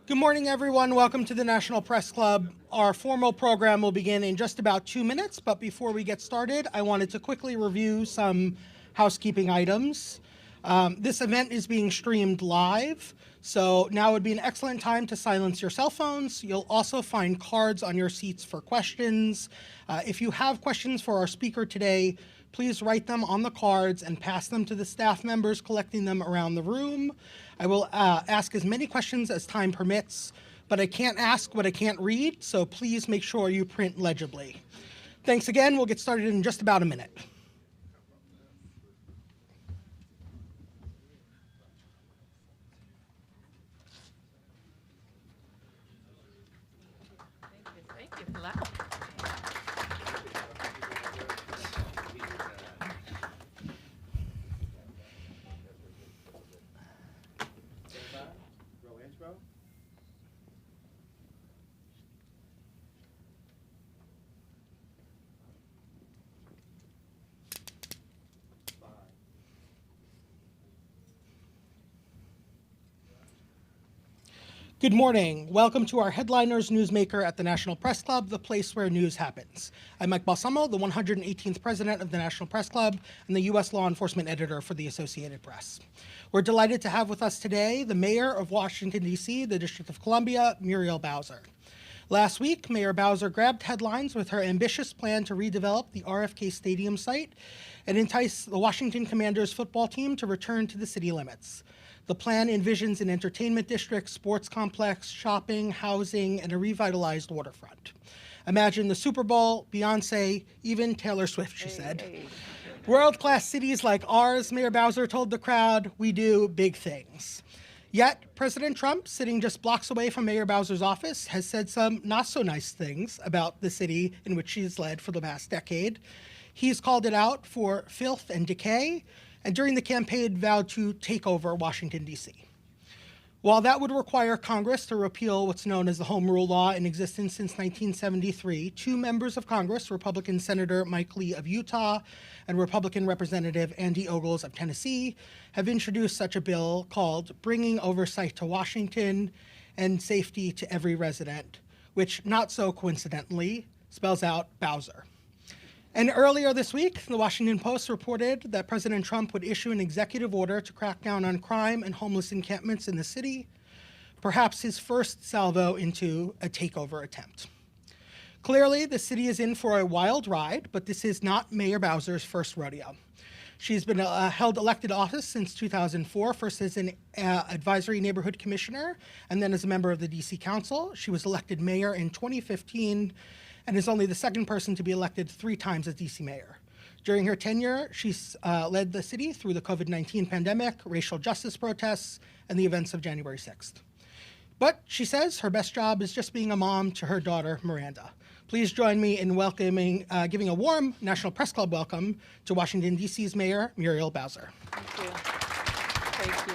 Good morning, everyone. Welcome to the National Press Club. Our formal program will begin in just about 2 minutes, but before we get started, I wanted to quickly review some housekeeping items. This event is being streamed live, so now would be an excellent time to silence your cell phones. You'll also find cards on your seats for questions. If you have questions for our speaker today, please write them on the cards and pass them to the staff members collecting them around the room. I will ask as many questions as time permits, but I can't ask what I can't read, so please make sure you print legibly. Thanks again. We'll get started in just about a minute. Thank you. Hello. Good morning. Welcome to our Headliners Newsmaker at the National Press Club, the place where news happens. I'm Mike Balsamo, the 118th president of the National Press Club and the U.S. law enforcement editor for the Associated Press. We're delighted to have with us today the mayor of Washington, D.C., the District of Columbia, Muriel Bowser. Last week, Mayor Bowser grabbed headlines with her ambitious plan to redevelop the RFK Stadium site and entice the Washington Commanders football team to return to the city limits. The plan envisions an entertainment district, sports complex, shopping, housing, and a revitalized waterfront. Imagine the Super Bowl, Beyonce, even Taylor Swift, she said. World-class cities like ours, Mayor Bowser told the crowd, we do big things. Yet, President Trump, sitting just blocks away from Mayor Bowser's office, has said some not-so-nice things about the city in which she's led for the past decade. He's called it out for filth and decay, and during the campaign vowed to take over Washington, D.C. While that would require Congress to repeal what's known as the Home Rule law in existence since 1973, two members of Congress, Republican Senator Mike Lee of Utah and Republican Representative Andy Ogles of Tennessee, have introduced such a bill called Bringing Oversight to Washington and Safety to Every Resident, which, not so coincidentally, spells out Bowser. And earlier this week, the Washington Post reported that President Trump would issue an executive order to crack down on crime and homeless encampments in the city, perhaps his first salvo into a takeover attempt. Clearly, the city is in for a wild ride, but this is not Mayor Bowser's first rodeo. She's been held elected office since 2004, first as an advisory neighborhood commissioner, and then as a member of the D.C. Council. She was elected mayor in 2015, and is only the second person to be elected 3 times as D.C. mayor. During her tenure, she's led the city through the COVID-19 pandemic, racial justice protests, and the events of January 6th. But she says her best job is just being a mom to her daughter, Miranda. Please join me in welcoming, giving a warm National Press Club welcome to Washington, D.C.'s Mayor, Muriel Bowser. Thank you.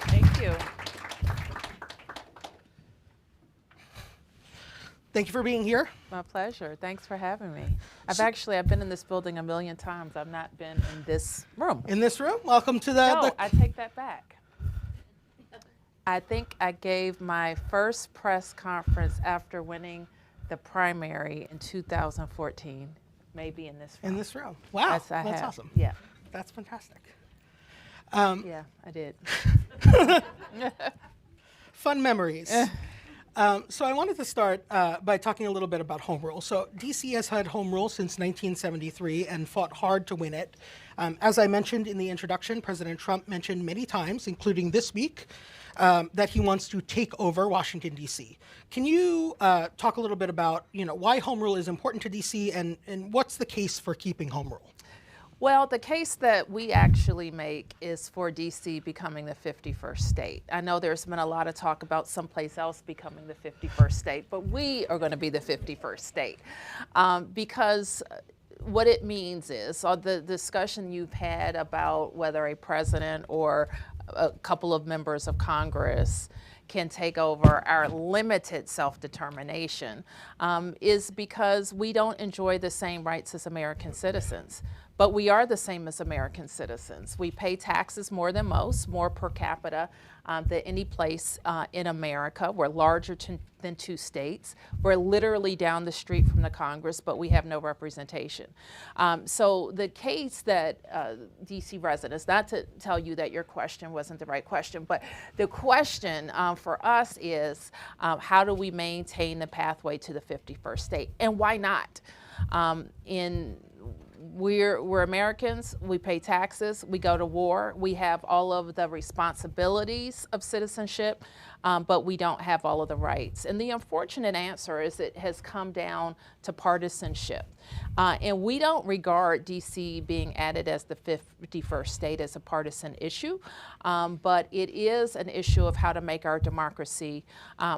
Thank you. Thank you for being here. My pleasure. Thanks for having me. I've been in this building a million times. I've not been in this room. In this room? Welcome to the... No, I take that back. I think I gave my first press conference after winning the primary in 2014, maybe in this room. In this room. Wow, that's awesome. Yeah. That's fantastic. Yeah, I did. Fun memories. So I wanted to start by talking a little bit about home rule. So D.C. has had home rule since 1973 and fought hard to win it. As I mentioned in the introduction, President Trump mentioned many times, including this week, that he wants to take over Washington, D.C. Can you talk a little bit about, why home rule is important to D.C. and what's the case for keeping home rule? Well, the case that we actually make is for D.C. becoming the 51st state. I know there's been a lot of talk about someplace else becoming the 51st state, but we are going to be the 51st state because what it means is, the discussion you've had about whether a president or a couple of members of Congress can take over our limited self-determination is because we don't enjoy the same rights as American citizens. but we are the same as American citizens. We pay taxes more than most, more per capita than any place in America. We're larger than 2 states. We're literally down the street from the Congress, but we have no representation. So the case that DC residents, not to tell you that your question wasn't the right question, but the question for us is how do we maintain the pathway to the 51st state, and why not? We're Americans, we pay taxes, we go to war, we have all of the responsibilities of citizenship, but we don't have all of the rights. And the unfortunate answer is it has come down to partisanship. And we don't regard DC being added as the 51st state as a partisan issue, but it is an issue of how to make our democracy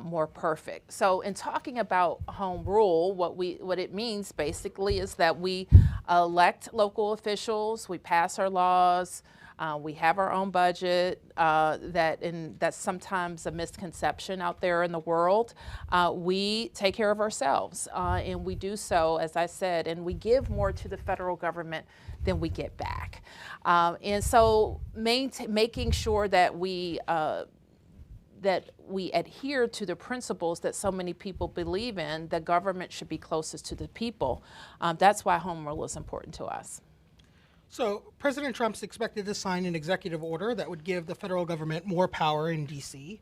more perfect. So in talking about home rule, what it means basically is that we elect local officials, we pass our laws, we have our own budget, that's sometimes a misconception out there in the world. We take care of ourselves, and we do so, as I said, and we give more to the federal government than we get back. And so making sure that we adhere to the principles that so many people believe in, the government should be closest to the people. That's why home rule is important to us. So President Trump's expected to sign an executive order that would give the federal government more power in D.C.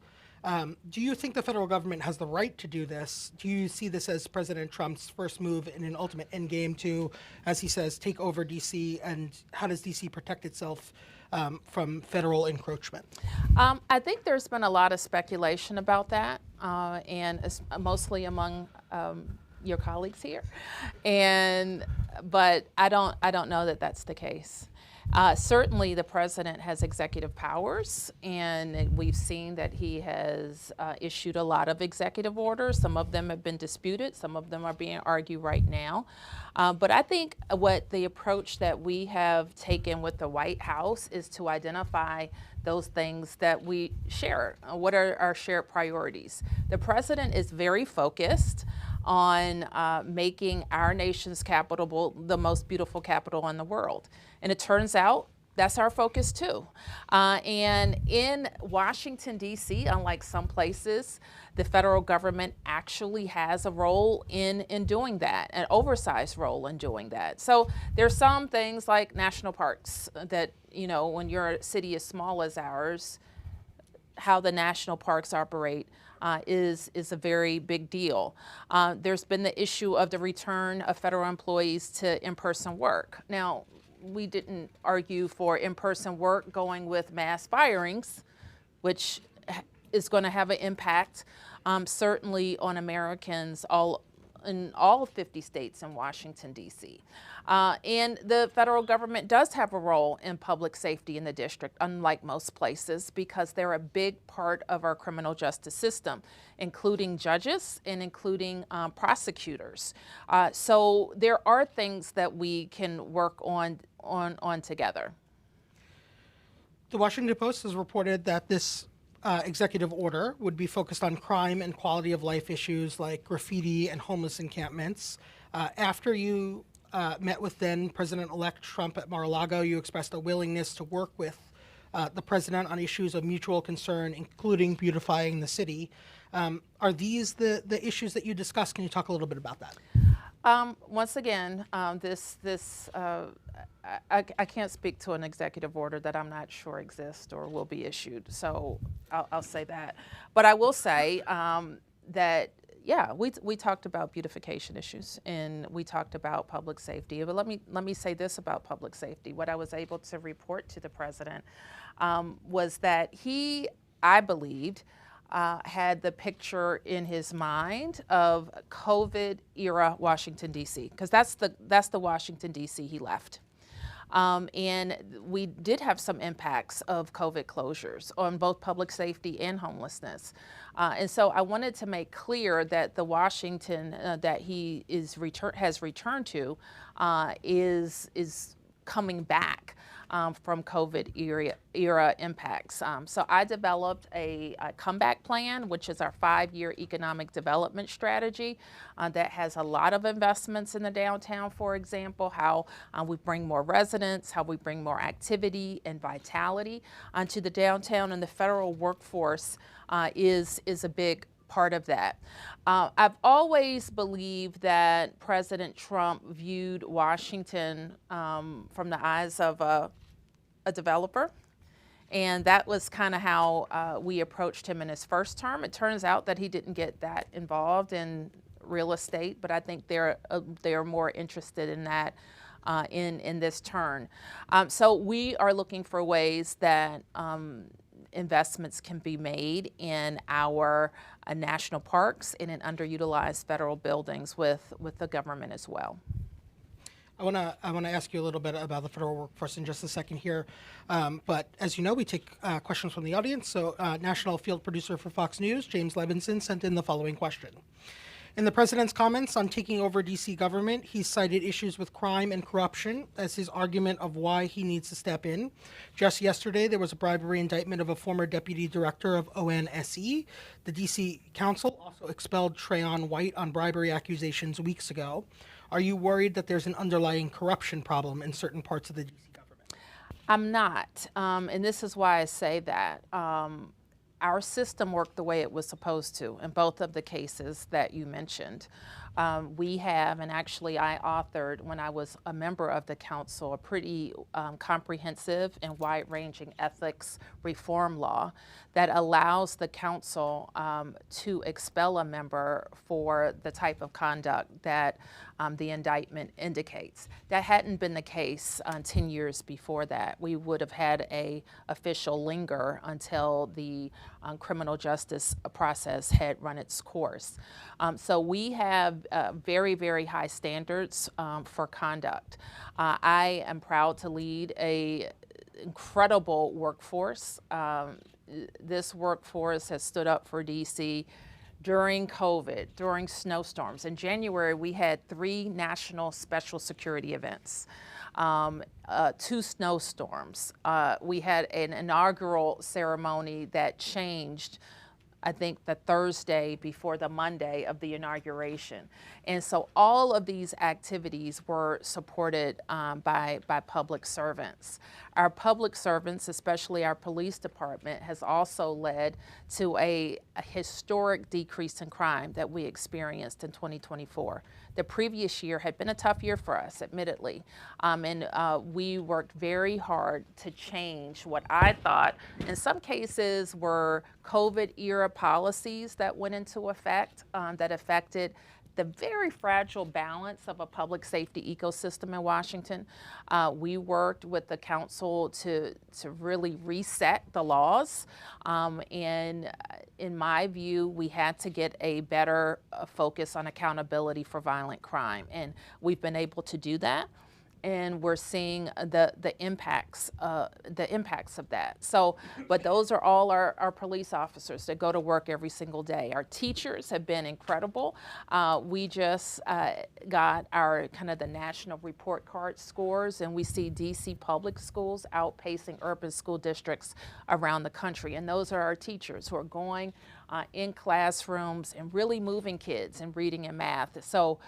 Do you think the federal government has the right to do this? Do you see this as President Trump's first move in an ultimate endgame to, as he says, take over D.C.? And how does D.C. protect itself from federal encroachment? I think there's been a lot of speculation about that, and it's mostly among your colleagues here, but I don't know that that's the case. Certainly the president has executive powers, and we've seen that he has issued a lot of executive orders. Some of them have been disputed, some of them are being argued right now. But I think what the approach that we have taken with the White House is to identify those things that we share. What are our shared priorities? The president is very focused on making our nation's capital the most beautiful capital in the world. And it turns out that's our focus too. And in Washington, D.C., unlike some places, the federal government actually has a role in doing that, an oversized role in doing that. So there's some things like national parks that, when your city as small as ours, how the national parks operate is a very big deal. There's been the issue of the return of federal employees to in-person work. Now, we didn't argue for in-person work going with mass firings, which is going to have an impact certainly on Americans in all 50 states in Washington, D.C. And the federal government does have a role in public safety in the district, unlike most places, because they're a big part of our criminal justice system, including judges and including prosecutors. So there are things that we can work on together. The Washington Post has reported that this executive order would be focused on crime and quality of life issues like graffiti and homeless encampments. After you met with then President-elect Trump at Mar-a-Lago, you expressed a willingness to work with the president on issues of mutual concern, including beautifying the city. Are these the issues that you discussed? Can you talk a little bit about that? Once again, I can't speak to an executive order that I'm not sure exists or will be issued, so I'll say that. But I will say that, yeah, we talked about beautification issues and we talked about public safety. But let me say this about public safety. What I was able to report to the president was that I believed, had the picture in his mind of COVID era Washington, D.C., because that's the Washington, D.C. he left. And we did have some impacts of COVID closures on both public safety and homelessness. And so I wanted to make clear that the Washington that he has returned to is coming back from COVID era impacts. So I developed a comeback plan, which is our 5-year economic development strategy that has a lot of investments in the downtown, for example, how we bring more residents, how we bring more activity and vitality to the downtown, and the federal workforce is a big part of that. I've always believed that President Trump viewed Washington from the eyes of a developer, and that was kind of how we approached him in his first term. It turns out that he didn't get that involved in real estate, but I think they're more interested in that in this turn. So we are looking for ways that investments can be made in our national parks and in underutilized federal buildings with the government as well. I want to ask you a little bit about the federal workforce in just a second here, but as you know, we take questions from the audience. So, national field producer for Fox News, James Levinson, sent in the following question. In the president's comments on taking over D.C. government, he cited issues with crime and corruption as his argument of why he needs to step in. Just yesterday, there was a bribery indictment of a former deputy director of ONSE. The D.C. Council also expelled Trayon White on bribery accusations weeks ago. Are you worried that there's an underlying corruption problem in certain parts of the D.C. government? I'm not, and this is why I say that. Our system worked the way it was supposed to in both of the cases that you mentioned. We have, and actually I authored when I was a member of the council, a pretty comprehensive and wide-ranging ethics reform law that allows the council to expel a member for the type of conduct that the indictment indicates. That hadn't been the case 10 years before that. We would have had a official linger until the criminal justice process had run its course. So we have very, very high standards for conduct. I am proud to lead a incredible workforce. This workforce has stood up for DC during COVID, during snowstorms. In January, we had 3 national special security events, 2 snowstorms. We had an inaugural ceremony that changed, I think, the Thursday before the Monday of the inauguration. And so all of these activities were supported by public servants. Our public servants, especially our police department, has also led to a historic decrease in crime that we experienced in 2024. The previous year had been a tough year for us, admittedly, and we worked very hard to change what I thought in some cases were COVID-era policies that went into effect that affected the very fragile balance of a public safety ecosystem in Washington. We worked with the council to really reset the laws, and in my view, we had to get a better focus on accountability for violent crime, and we've been able to do that. And we're seeing the impacts of that. So, but those are all our police officers that go to work every single day. Our teachers have been incredible. We just got our kind of the national report card scores, and we see DC public schools outpacing urban school districts around the country. And those are our teachers who are going in classrooms and really moving kids in reading and math. So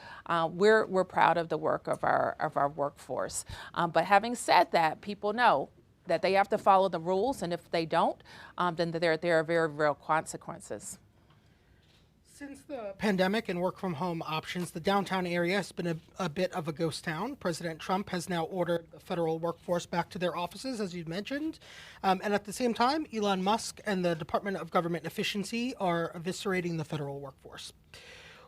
we're proud of the work of our workforce. But having said that, people know that they have to follow the rules, and if they don't, then there are very real consequences. Since the pandemic and work from home options, the downtown area has been a bit of a ghost town. President Trump has now ordered the federal workforce back to their offices, as you mentioned. And at the same time, Elon Musk and the Department of Government Efficiency are eviscerating the federal workforce.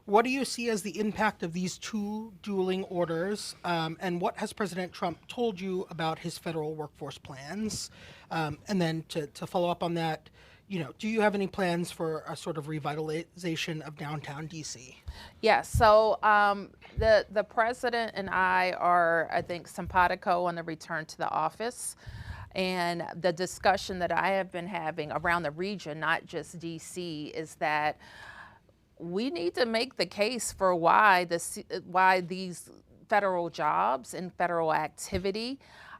What do you see as the impact of these 2 dueling orders? And what has President Trump told you about his federal workforce plans? And then to follow up on that, do you have any plans for a sort of revitalization of downtown DC? Yes. So the president and I are, I think, simpatico on the return to the office. And the discussion that I have been having around the region, not just DC, is that we need to make the case for why these federal jobs and federal activity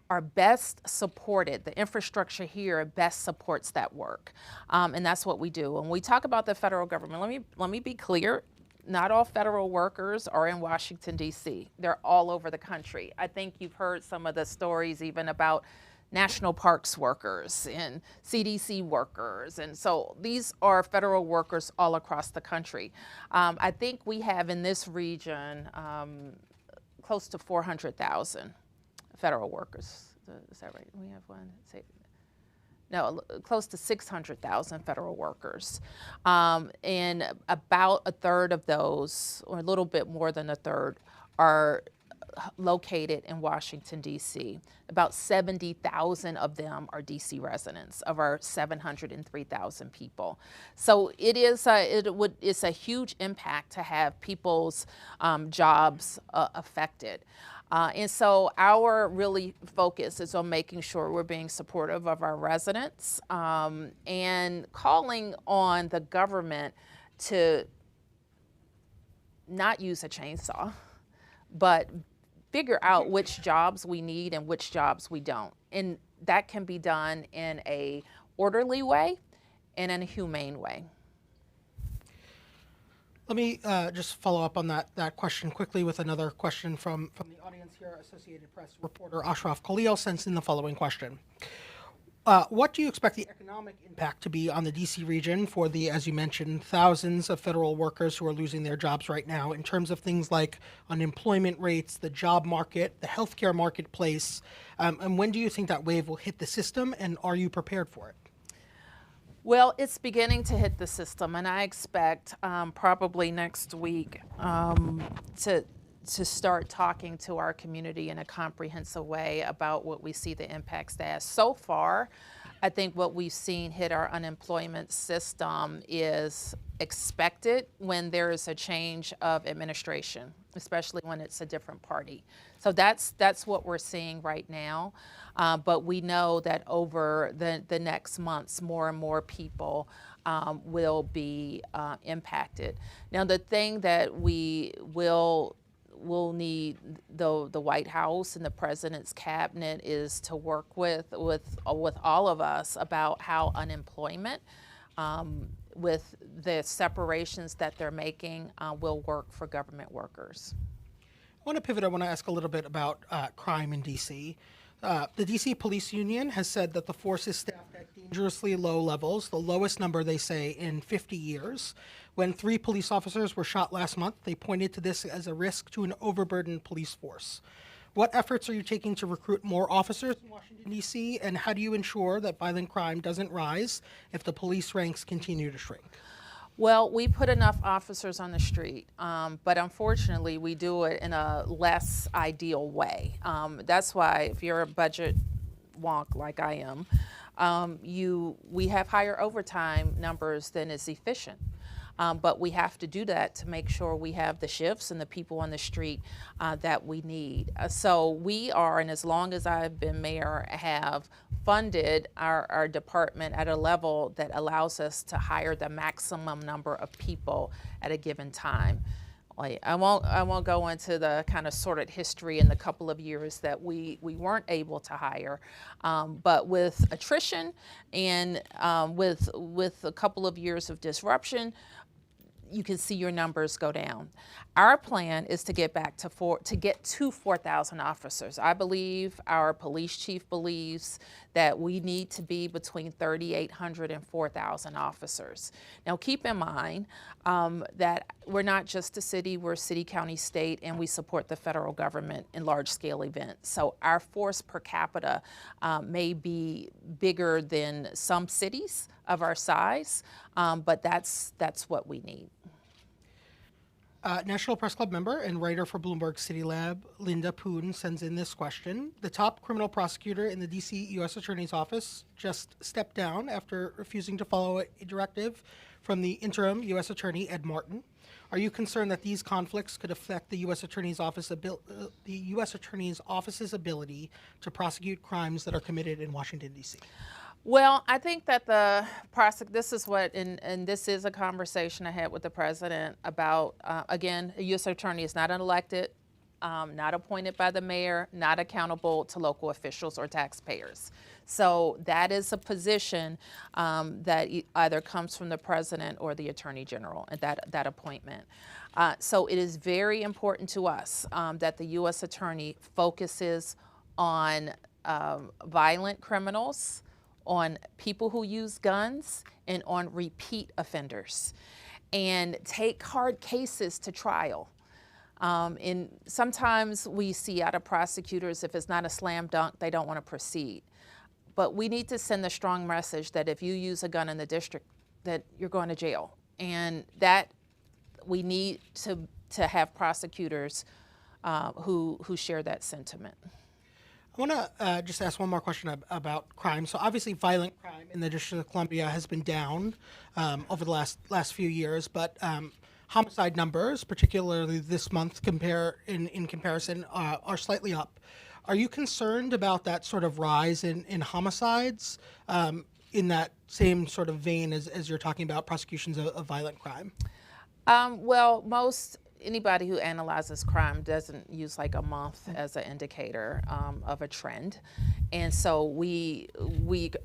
are best supported. The infrastructure here best supports that work, and that's what we do. When we talk about the federal government, let me be clear. Not all federal workers are in Washington, D.C. They're all over the country. I think you've heard some of the stories even about national parks workers and CDC workers. And so these are federal workers all across the country. I think we have in this region close to 400,000 federal workers. Is that right? We have one. No, close to 600,000 federal workers. And about a third of those, or a little bit more than a third, are located in Washington, D.C. About 70,000 of them are D.C. residents of our 703,000 people. So it's a huge impact to have people's jobs affected. And so our really focus is on making sure we're being supportive of our residents and calling on the government to not use a chainsaw, but figure out which jobs we need and which jobs we don't. And that can be done in a orderly way and in a humane way. Let me just follow up on that question quickly with another question from the audience here. Associated Press reporter Ashraf Khalil sends in the following question. What do you expect the economic impact to be on the D.C. region for the, as you mentioned, thousands of federal workers who are losing their jobs right now in terms of things like unemployment rates, the job market, the healthcare marketplace, and when do you think that wave will hit the system, and are you prepared for it? Well, it's beginning to hit the system, and I expect probably next week to start talking to our community in a comprehensive way about what we see the impacts as. So far, I think what we've seen hit our unemployment system is expected when there is a change of administration, especially when it's a different party. So that's what we're seeing right now. But we know that over the next months, more and more people will be impacted. Now, the thing that we will need the White House and the President's cabinet is to work with all of us about how unemployment, with the separations that they're making, will work for government workers. I want to pivot. I want to ask a little bit about crime in D.C. The D.C. Police Union has said that the force is staffed at dangerously low levels, the lowest number, they say, in 50 years. When 3 police officers were shot last month, they pointed to this as a risk to an overburdened police force. What efforts are you taking to recruit more officers in Washington, D.C., and how do you ensure that violent crime doesn't rise if the police ranks continue to shrink? Well, we put enough officers on the street, but unfortunately we do it in a less ideal way. That's why if you're a budget wonk like I am, we have higher overtime numbers than is efficient. But we have to do that to make sure we have the shifts and the people on the street that we need. So we are, and as long as I've been mayor, have funded our department at a level that allows us to hire the maximum number of people at a given time. I won't go into the kind of sordid history in the couple of years that we weren't able to hire, but with attrition and with a couple of years of disruption, you can see your numbers go down. Our plan is to get back to 4,000 officers. I believe our police chief believes that we need to be between 3,800 and 4,000 officers. Now, keep in mind that we're not just a city, we're a city, county, state, and we support the federal government in large-scale events. So our force per capita may be bigger than some cities of our size, but that's what we need. National Press Club member and writer for Bloomberg City Lab, Linda Poon, sends in this question. The top criminal prosecutor in the D.C. U.S. Attorney's Office just stepped down after refusing to follow a directive from the interim U.S. Attorney, Ed Martin. Are you concerned that these conflicts could affect the U.S. Attorney's Office's ability to prosecute crimes that are committed in Washington, D.C.? Well, I think that this is what, and this is a conversation I had with the president about, again, a U.S. attorney is not an elected not appointed by the mayor, not accountable to local officials or taxpayers. So that is a position that either comes from the president or the attorney general, that appointment. So it is very important to us that the U.S. attorney focuses on violent criminals, on people who use guns, and on repeat offenders, and take hard cases to trial. And sometimes we see out of prosecutors, if it's not a slam dunk, they don't want to proceed. But we need to send a strong message that if you use a gun in the district, that you're going to jail. And that we need to have prosecutors who share that sentiment. I want to just ask one more question about crime. So obviously, violent crime in the District of Columbia has been down over the last few years, but homicide numbers, particularly this month, in comparison, are slightly up. Are you concerned about that sort of rise in homicides in that same sort of vein as you're talking about prosecutions of violent crime? Well, anybody who analyzes crime doesn't use like a month as an indicator of a trend. And so we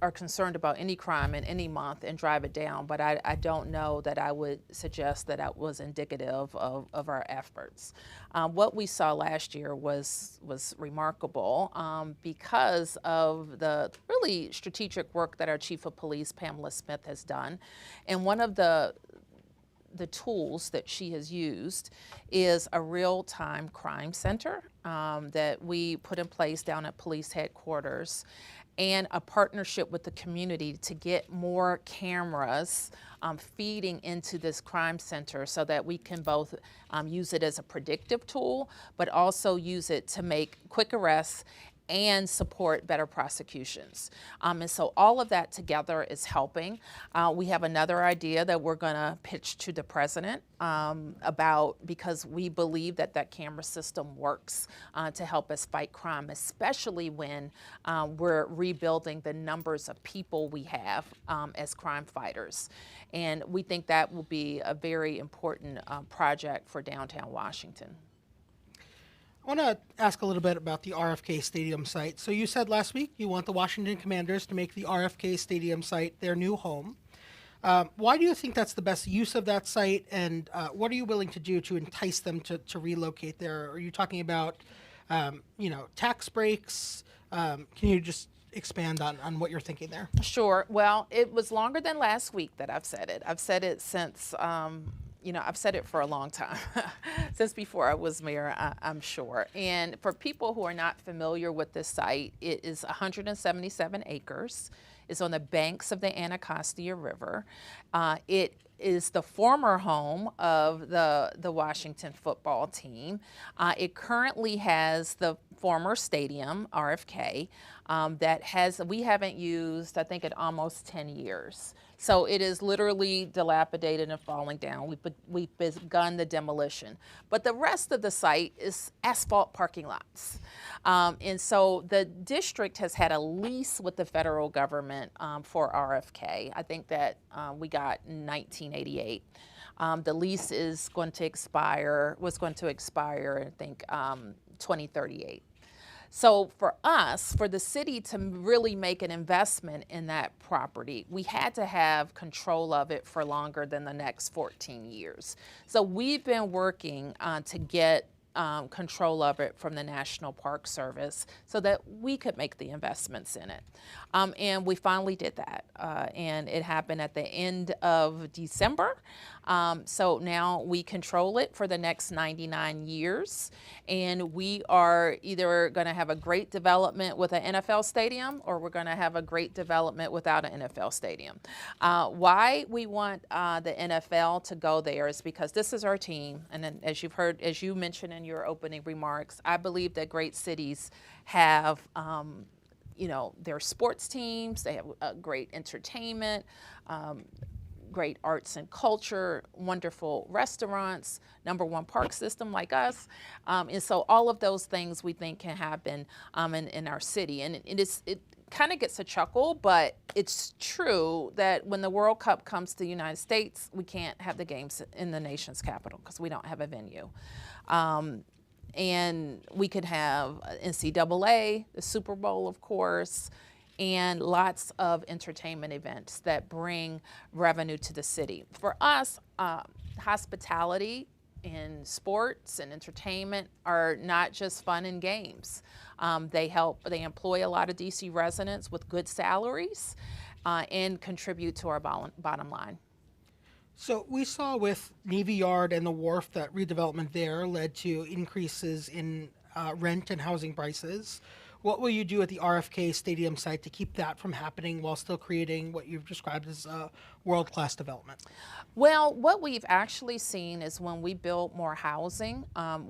are concerned about any crime in any month and drive it down, but I don't know that I would suggest that was indicative of our efforts. What we saw last year was remarkable because of the really strategic work that our Chief of Police, Pamela Smith, has done. And one of the tools that she has used is a real-time crime center that we put in place down at police headquarters, and a partnership with the community to get more cameras feeding into this crime center so that we can both use it as a predictive tool, but also use it to make quick arrests and support better prosecutions. And so all of that together is helping. We have another idea that we're going to pitch to the president because we believe that camera system works to help us fight crime, especially when we're rebuilding the numbers of people we have as crime fighters. And we think that will be a very important project for downtown Washington. I want to ask a little bit about the RFK Stadium site. So you said last week you want the Washington Commanders to make the RFK Stadium site their new home. Why do you think that's the best use of that site, and what are you willing to do to entice them to relocate there? Are you talking about, tax breaks? Can you just expand on what you're thinking there? Sure. Well, it was longer than last week that I've said it. I've said it since I've said it for a long time, since before I was mayor, I'm sure. And for people who are not familiar with this site, it is 177 acres. It's on the banks of the Anacostia River. It is the former home of the Washington football team. It currently has the former stadium, RFK, that we haven't used, I think, in almost 10 years. So it is literally dilapidated and falling down. We've begun the demolition. But the rest of the site is asphalt parking lots. And so the district has had a lease with the federal government for RFK. I think that we got in 1988. The lease was going to expire, I think, 2038. So for us, for the city to really make an investment in that property, we had to have control of it for longer than the next 14 years. So we've been working to get control of it from the National Park Service so that we could make the investments in it. And we finally did that. And it happened at the end of December. So now we control it for the next 99 years. And we are either going to have a great development with an NFL stadium, or we're going to have a great development without an NFL stadium. Why we want the NFL to go there is because this is our team. And then, as you mentioned in your opening remarks, I believe that great cities have their sports teams, they have great entertainment, great arts and culture, wonderful restaurants, #1 park system like us. And so all of those things we think can happen in our city. And it kind of gets a chuckle, but it's true that when the World Cup comes to the United States, we can't have the games in the nation's capital because we don't have a venue. And we could have NCAA, the Super Bowl, of course, and lots of entertainment events that bring revenue to the city. For us, hospitality and sports and entertainment are not just fun and games. They employ a lot of DC residents with good salaries and contribute to our bottom line. So we saw with Navy Yard and the wharf that redevelopment there led to increases in rent and housing prices. What will you do at the RFK Stadium site to keep that from happening while still creating what you've described as world-class development? Well, what we've actually seen is when we build more housing,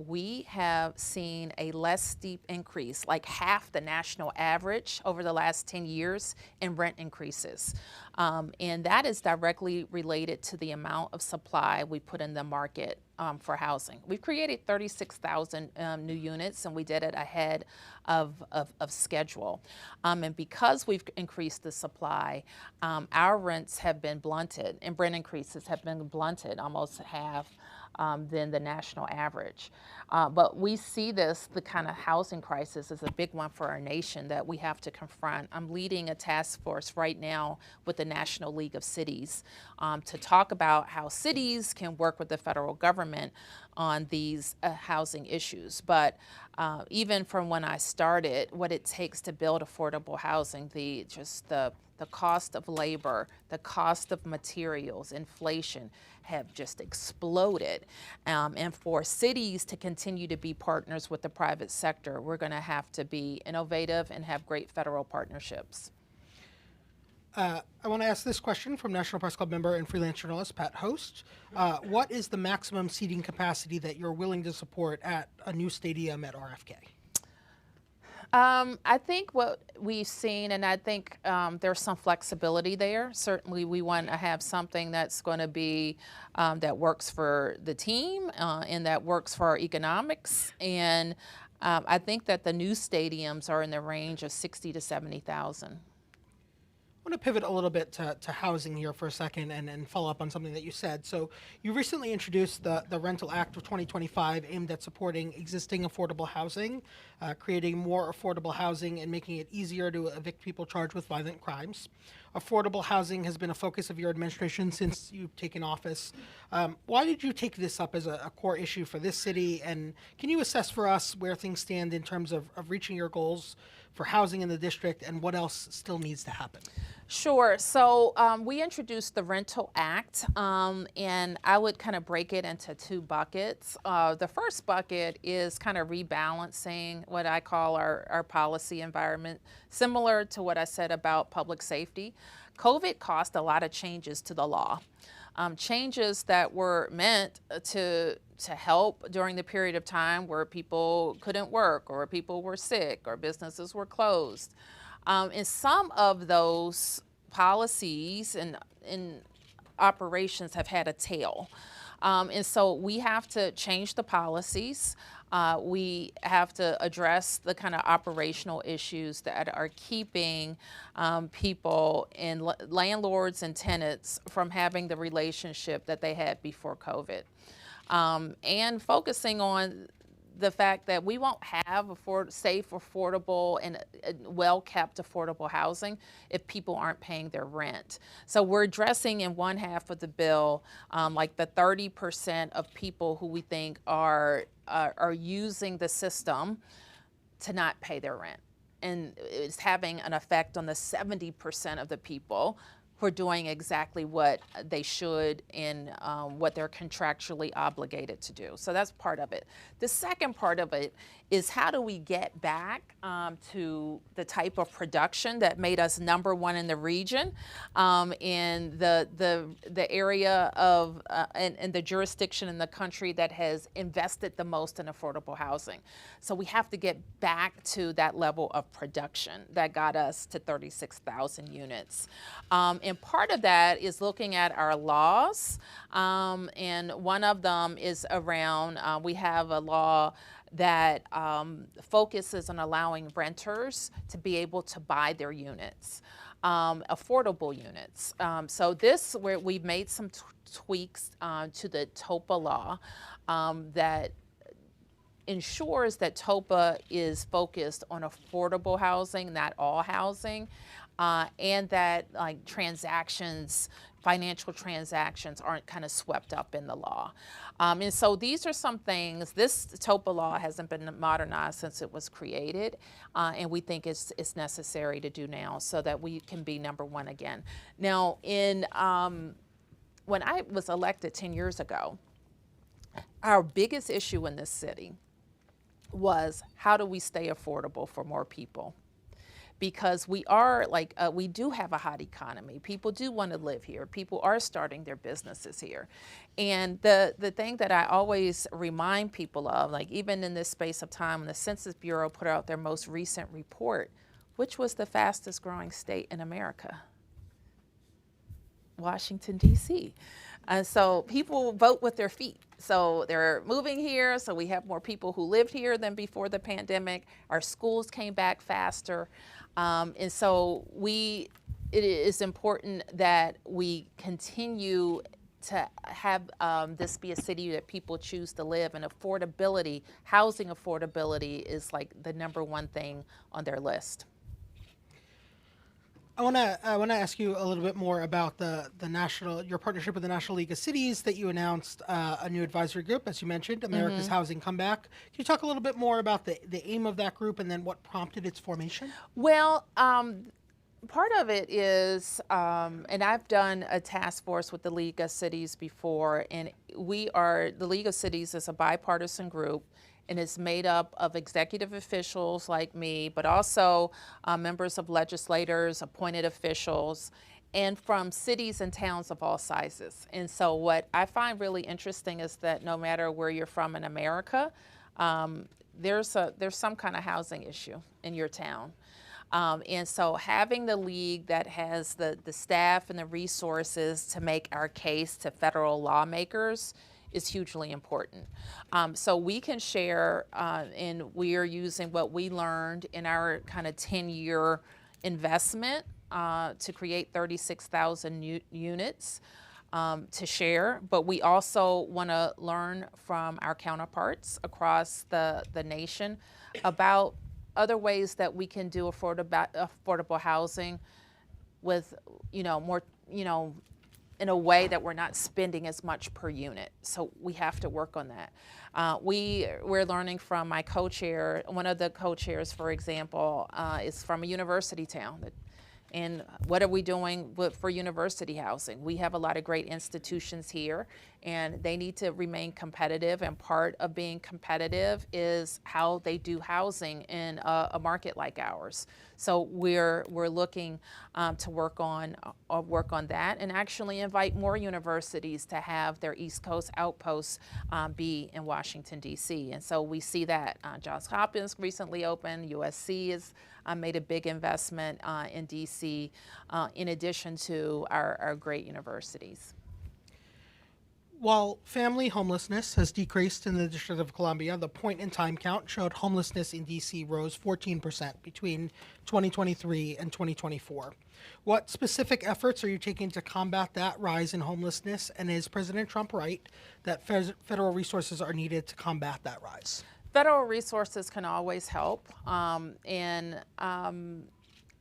we have seen a less steep increase, like half the national average over the last 10 years in rent increases. And that is directly related to the amount of supply we put in the market for housing. We've created 36,000 new units, and we did it ahead of schedule. And because we've increased the supply, our rents have been blunted, and rent increases have been blunted, almost half than the national average. But we see the kind of housing crisis as a big one for our nation that we have to confront. I'm leading a task force right now with the National League of Cities to talk about how cities can work with the federal government on these housing issues. But even from when I started, what it takes to build affordable housing, the cost of labor, the cost of materials, inflation have just exploded. And for cities to continue to be partners with the private sector, we're going to have to be innovative and have great federal partnerships. I want to ask this question from National Press Club member and freelance journalist Pat Host. What is the maximum seating capacity that you're willing to support at a new stadium at RFK? I think what we've seen, and I think there's some flexibility there. Certainly, we want to have something that's going to be that works for the team and that works for our economics. And I think that the new stadiums are in the range of 60 to 70,000. I want to pivot a little bit to housing here for a second and follow up on something that you said. So you recently introduced the Rental Act of 2025 aimed at supporting existing affordable housing, creating more affordable housing and making it easier to evict people charged with violent crimes. Affordable housing has been a focus of your administration since you've taken office. Why did you take this up as a core issue for this city? And can you assess for us where things stand in terms of reaching your goals for housing in the district and what else still needs to happen? Sure. So we introduced the Rental Act, and I would kind of break it into two buckets. The first bucket is kind of rebalancing what I call our policy environment, similar to what I said about public safety. COVID caused a lot of changes to the law, changes that were meant to help during the period of time where people couldn't work or people were sick or businesses were closed. And some of those policies and operations have had a tail. And so we have to change the policies. We have to address the kind of operational issues that are keeping people and landlords and tenants from having the relationship that they had before COVID. And focusing on the fact that we won't have safe, affordable, and well-kept affordable housing if people aren't paying their rent. So we're addressing in one half of the bill, like the 30% of people who we think are using the system to not pay their rent. And it's having an effect on the 70% of the people who are doing exactly what they should and what they're contractually obligated to do. So that's part of it. The second part of it is how do we get back to the type of production that made us #1 in the region, in the area of and the jurisdiction in the country that has invested the most in affordable housing. So we have to get back to that level of production that got us to 36,000 units. And part of that is looking at our laws, and one of them is around, we have a law that focuses on allowing renters to be able to buy their units, affordable units. So where we've made some tweaks to the TOPA law that, ensures that TOPA is focused on affordable housing, not all housing, and that like transactions, financial transactions aren't kind of swept up in the law. And so these are some things. This TOPA law hasn't been modernized since it was created, and we think it's necessary to do now so that we can be number one again. Now, when I was elected 10 years ago, our biggest issue in this city was how do we stay affordable for more people? Because we are like, we do have a hot economy. People do want to live here. People are starting their businesses here. And the thing that I always remind people of, like even in this space of time when the Census Bureau put out their most recent report, which was the fastest growing state in America? Washington, D.C. So people vote with their feet. So they're moving here, so we have more people who lived here than before the pandemic. Our schools came back faster. And so it is important that we continue to have this be a city that people choose to live, and affordability, housing affordability is like the number one thing on their list. I want to ask you a little bit more about your partnership with the National League of Cities that you announced, a new advisory group, as you mentioned, America's Housing Comeback. Can you talk a little bit more about the aim of that group and then what prompted its formation? Well, part of it is, and I've done a task force with the League of Cities before, and the League of Cities is a bipartisan group, and it's made up of executive officials like me, but also members of legislators, appointed officials, and from cities and towns of all sizes. And so what I find really interesting is that no matter where you're from in America, there's some kind of housing issue in your town. And so having the league that has the staff and the resources to make our case to federal lawmakers is hugely important. So we can share, and we are using what we learned in our kind of 10-year investment to create 36,000 units to share, but we also want to learn from our counterparts across the nation about other ways that we can do affordable housing with, more, in a way that we're not spending as much per unit. So we have to work on that. We're learning from my co-chair. One of the co-chairs, for example, is from a university town. And what are we doing for university housing? We have a lot of great institutions here, and they need to remain competitive, and part of being competitive is how they do housing in a market like ours. So we're looking to work on that, and actually invite more universities to have their East Coast outposts be in Washington, D.C. And so we see that Johns Hopkins recently opened, USC has made a big investment in D.C. In addition to our great universities. While family homelessness has decreased in the District of Columbia, the point-in-time count showed homelessness in D.C. rose 14% between 2023 and 2024. What specific efforts are you taking to combat that rise in homelessness, and is President Trump right that federal resources are needed to combat that rise? Federal resources can always help,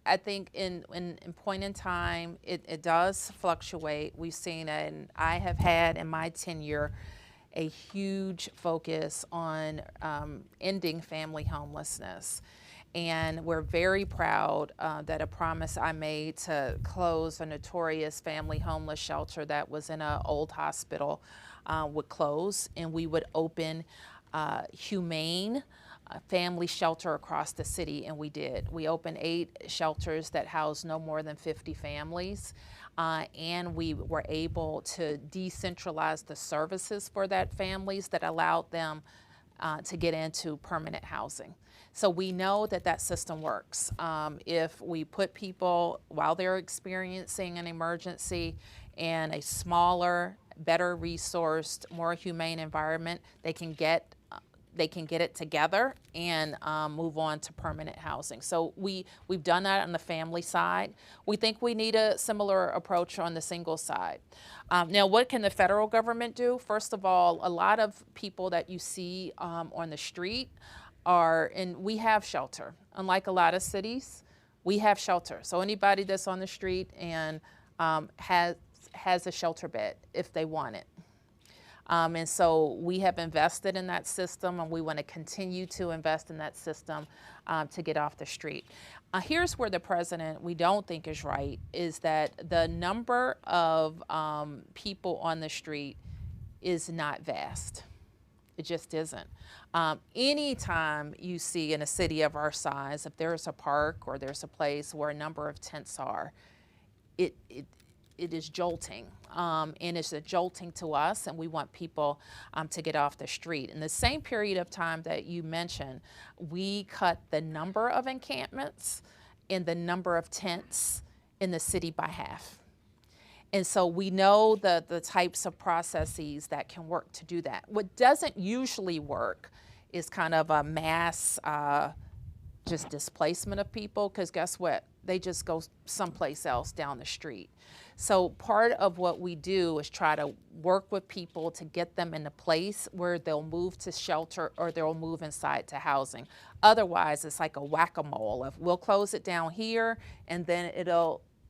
I think in point in time, it does fluctuate. We've seen it, and I have had in my tenure a huge focus on ending family homelessness. And we're very proud that a promise I made to close a notorious family homeless shelter that was in an old hospital would close, and we would open humane family shelter across the city, and we did. We opened 8 shelters that housed no more than 50 families, and we were able to decentralize the services for that families that allowed them to get into permanent housing. So we know that system works. If we put people, while they're experiencing an emergency, in a smaller, better resourced, more humane environment, they can get they can get it together and move on to permanent housing. So we've done that on the family side. We think we need a similar approach on the single side. Now, what can the federal government do? First of all, a lot of people that you see on the street we have shelter. Unlike a lot of cities, we have shelter. So anybody that's on the street and has a shelter bed if they want it. And so we have invested in that system, and we want to continue to invest in that system to get off the street. Here's where the president, we don't think is right, is that the number of people on the street is not vast. It just isn't. Anytime you see in a city of our size, if there's a park or there's a place where a number of tents are, it is jolting, and it's a jolting to us, and we want people to get off the street. In the same period of time that you mentioned, we cut the number of encampments and the number of tents in the city by half. And so we know the types of processes that can work to do that. What doesn't usually work is kind of a mass just displacement of people, because guess what? They just go someplace else down the street. So part of what we do is try to work with people to get them in a place where they'll move to shelter or they'll move inside to housing. Otherwise, it's like a whack-a-mole of we'll close it down here and then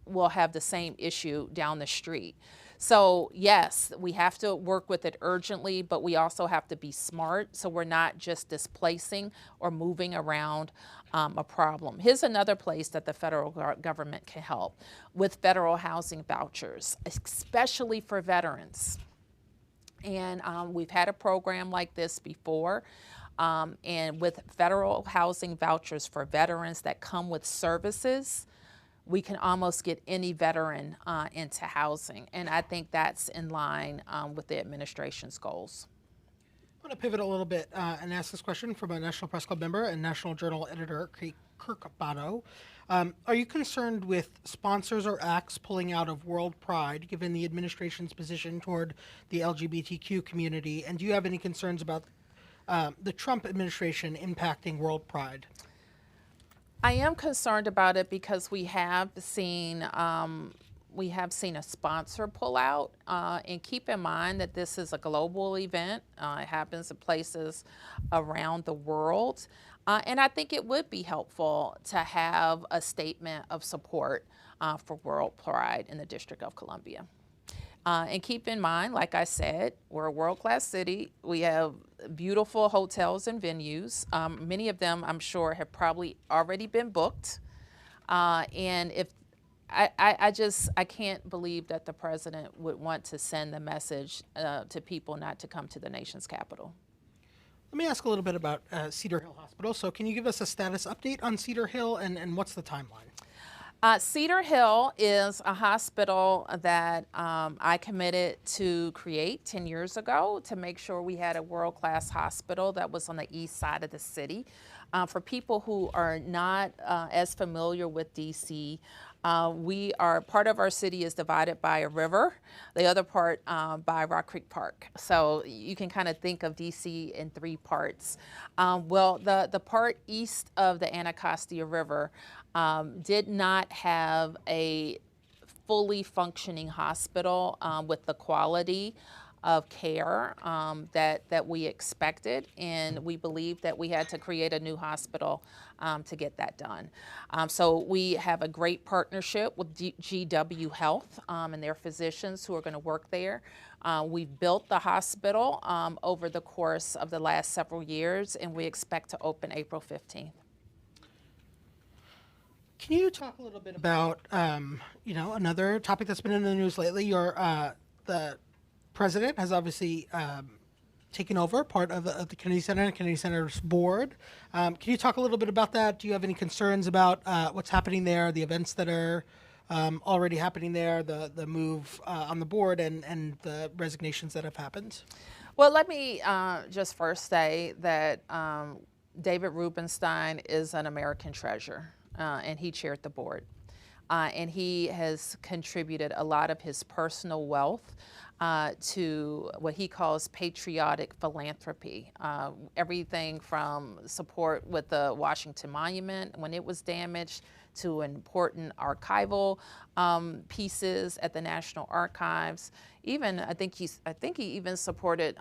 we'll have the same issue down the street. So yes, we have to work with it urgently, but we also have to be smart so we're not just displacing or moving around a problem. Here's another place that the federal government can help with federal housing vouchers, especially for veterans. And we've had a program like this before. And with federal housing vouchers for veterans that come with services, we can almost get any veteran into housing. And I think that's in line with the administration's goals. I want to pivot a little bit and ask this question from a National Press Club member and National Journal editor, Kirk Bato. Are you concerned with sponsors or acts pulling out of World Pride, given the administration's position toward the LGBTQ community? And do you have any concerns about the Trump administration impacting World Pride? I am concerned about it because we have seen a sponsor pull out, and keep in mind that this is a global event. It happens in places around the world, and I think it would be helpful to have a statement of support for World Pride in the District of Columbia. And keep in mind, like I said, we're a world-class city. We have beautiful hotels and venues. Many of them, I'm sure, have probably already been booked. And if I can't believe that the president would want to send the message to people not to come to the nation's capital. Let me ask a little bit about Cedar Hill Hospital. So can you give us a status update on Cedar Hill and what's the timeline? Cedar Hill is a hospital that I committed to create 10 years ago to make sure we had a world-class hospital that was on the east side of the city. For people who are not as familiar with DC, part of our city is divided by a river, the other part by Rock Creek Park. So you can kind of think of DC in three parts. Well, the part east of the Anacostia River did not have a fully functioning hospital with the quality of care that we expected, and we believed that we had to create a new hospital to get that done. So we have a great partnership with GW Health and their physicians who are going to work there. We've built the hospital over the course of the last several years, and we expect to open April 15th. Can you talk a little bit about, another topic that's been in the news lately? The president has obviously taken over part of the Kennedy Center and Kennedy Center's board. Can you talk a little bit about that? Do you have any concerns about what's happening there, the events that are already happening there, the move on the board, and the resignations that have happened? Well, let me just first say that David Rubenstein is an American treasure. And he chaired the board. And he has contributed a lot of his personal wealth to what he calls patriotic philanthropy. Everything from support with the Washington Monument when it was damaged, to important archival pieces at the National Archives. Even I think he even supported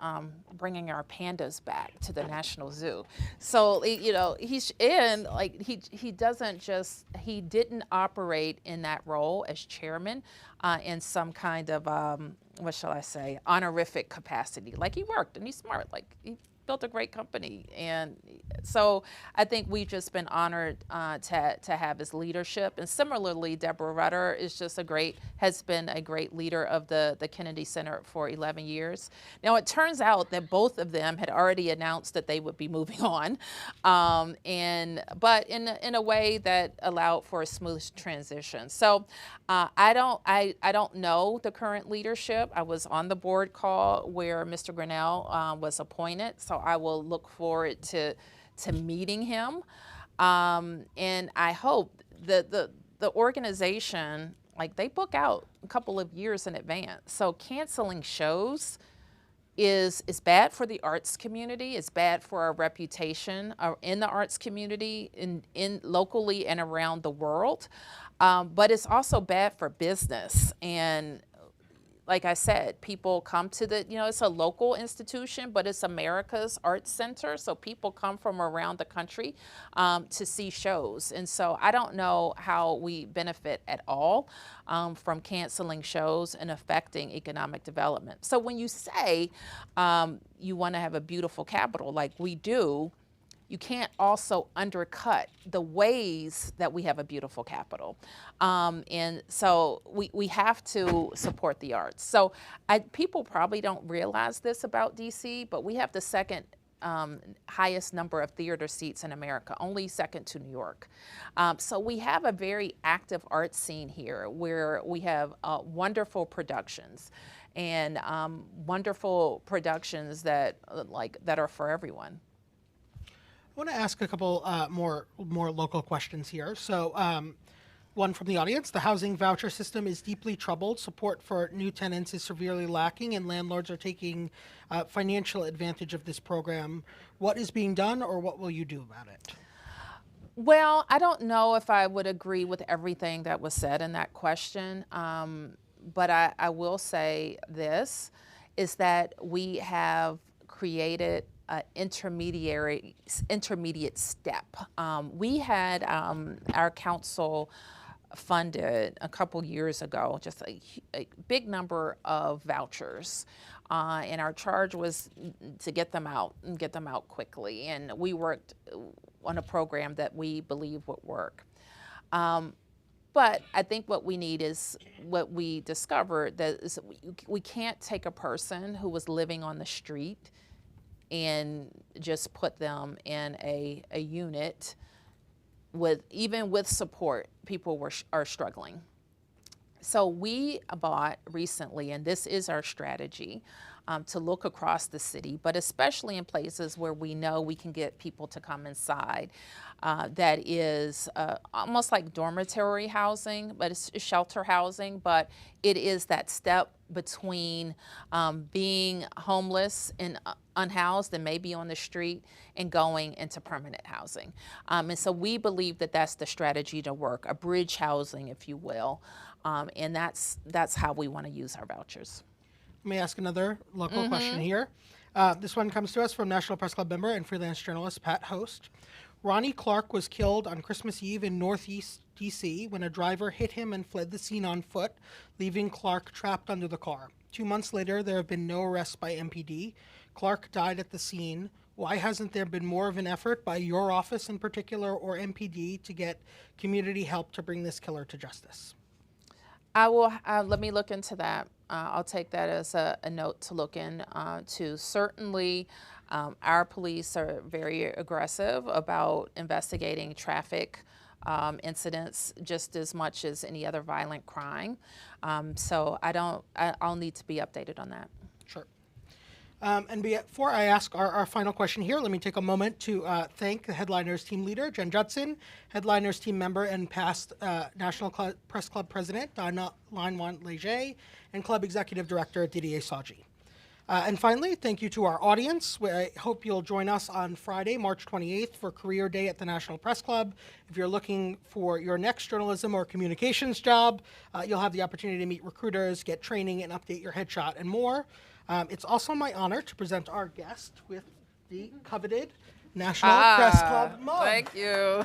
bringing our pandas back to the National Zoo. So he didn't operate in that role as chairman in some kind of what shall I say, honorific capacity. Like, he worked and he's smart. Like, he built a great company. And so I think we've just been honored to have his leadership. And similarly, Deborah Rutter has been a great leader of the Kennedy Center for 11 years. Now, it turns out that both of them had already announced that they would be moving on, but in a way that allowed for a smooth transition. So I don't know the current leadership. I was on the board call where Mr. Grinnell was appointed, so I will look forward to meeting him. And I hope that the organization, like, they book out a couple of years in advance. So canceling shows is bad for the arts community. It's bad for our reputation in the arts community, in locally and around the world. But it's also bad for business. And like I said, people come to it's a local institution, but it's America's Arts Center. So people come from around the country to see shows. And so I don't know how we benefit at all from canceling shows and affecting economic development. So when you say you want to have a beautiful capital like we do, you can't also undercut the ways that we have a beautiful capital. And so we have to support the arts. So people probably don't realize this about DC, but we have the second highest number of theater seats in America, only second to New York. So we have a very active art scene here where we have wonderful productions and wonderful productions that are for everyone. I want to ask a couple more local questions here. So one from the audience: the housing voucher system is deeply troubled. Support for new tenants is severely lacking, and landlords are taking financial advantage of this program. What is being done, or what will you do about it? Well, I don't know if I would agree with everything that was said in that question, but I will say this, is that we have created intermediate step. We had our council funded a couple years ago just a big number of vouchers, and our charge was to get them out and get them out quickly. And we worked on a program that we believe would work. But I think what we need is what we discovered, that is we can't take a person who was living on the street and just put them in a unit even with support. People are struggling. So we bought recently, and this is our strategy, to look across the city, but especially in places where we know we can get people to come inside. That is almost like dormitory housing, but it's shelter housing, but it is that step between being homeless and unhoused and maybe on the street and going into permanent housing. And so we believe that that's the strategy to work, a bridge housing, if you will. And that's how we want to use our vouchers. Let me ask another local question here. This one comes to us from National Press Club member and freelance journalist Pat Host. Ronnie Clark was killed on Christmas Eve in Northeast D.C. when a driver hit him and fled the scene on foot, leaving Clark trapped under the car. 2 months later, there have been no arrests by MPD. Clark died at the scene. Why hasn't there been more of an effort by your office in particular or MPD to get community help to bring this killer to justice? I will. Let me look into that. I'll take that as a note to look into. Certainly, our police are very aggressive about investigating traffic incidents just as much as any other violent crime. So I'll need to be updated on that. Sure. And before I ask our final question here, let me take a moment to thank the Headliners team leader, Jen Judson, Headliners team member and past National Press Club president, Donna Linewant-Leger, and club executive director, Didier Saji. And finally, thank you to our audience. I hope you'll join us on Friday, March 28th for Career Day at the National Press Club. If you're looking for your next journalism or communications job, you'll have the opportunity to meet recruiters, get training, and update your headshot and more. It's also my honor to present our guest with the coveted National Press Club mug. Thank you.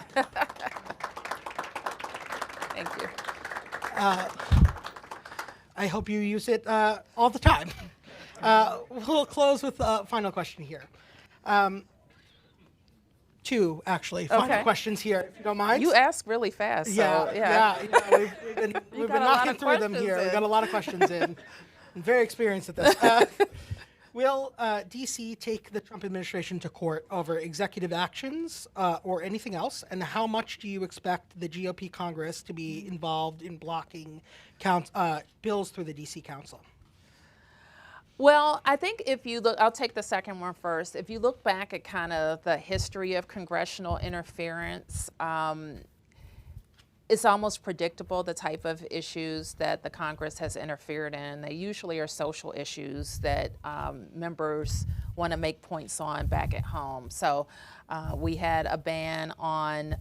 Thank you. I hope you use it all the time. We'll close with a final question here. Two, actually, final questions here, if you don't mind. You ask really fast. So, yeah. We've been knocking through them here. We've got a lot of questions in. I'm very experienced at this. Will DC take the Trump administration to court over executive actions or anything else? And how much do you expect the GOP Congress to be involved in blocking bills through the DC Council? Well, I think if you look, I'll take the second one first. If you look back at kind of the history of congressional interference, it's almost predictable the type of issues that the Congress has interfered in. They usually are social issues that members want to make points on back at home. So we had a ban on,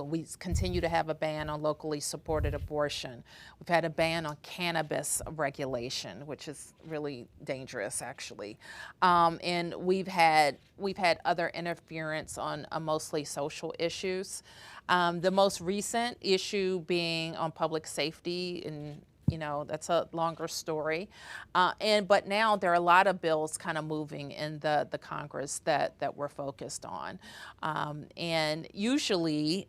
we continue to have a ban on locally supported abortion. We've had a ban on cannabis regulation, which is really dangerous, actually. And we've had other interference on mostly social issues. The most recent issue being on public safety, and that's a longer story. But now there are a lot of bills kind of moving in the Congress that we're focused on. And usually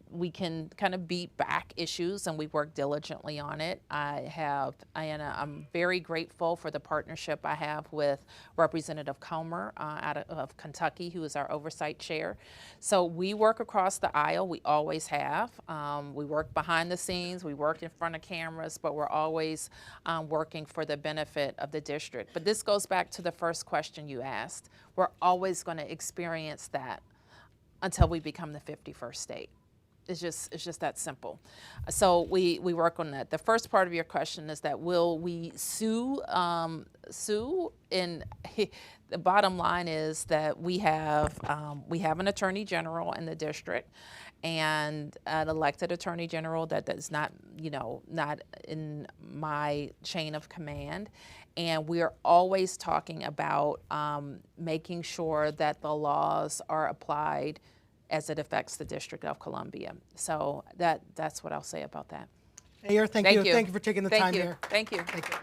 we can kind of beat back issues, and we work diligently on it. I'm very grateful for the partnership I have with Representative Comer out of Kentucky, who is our oversight chair. So we work across the aisle. We always have. We work behind the scenes. We work in front of cameras, but we're always working for the benefit of the district. But this goes back to the first question you asked. We're always going to experience that until we become the 51st state. It's just that simple. So we work on that. The first part of your question is that will we sue? And the bottom line is that we have an attorney general in the district, and an elected attorney general that is not in my chain of command. And we are always talking about making sure that the laws are applied as it affects the District of Columbia. So that's what I'll say about that. Mayor, thank you. Thank you for taking the time here. Thank you. Thank you.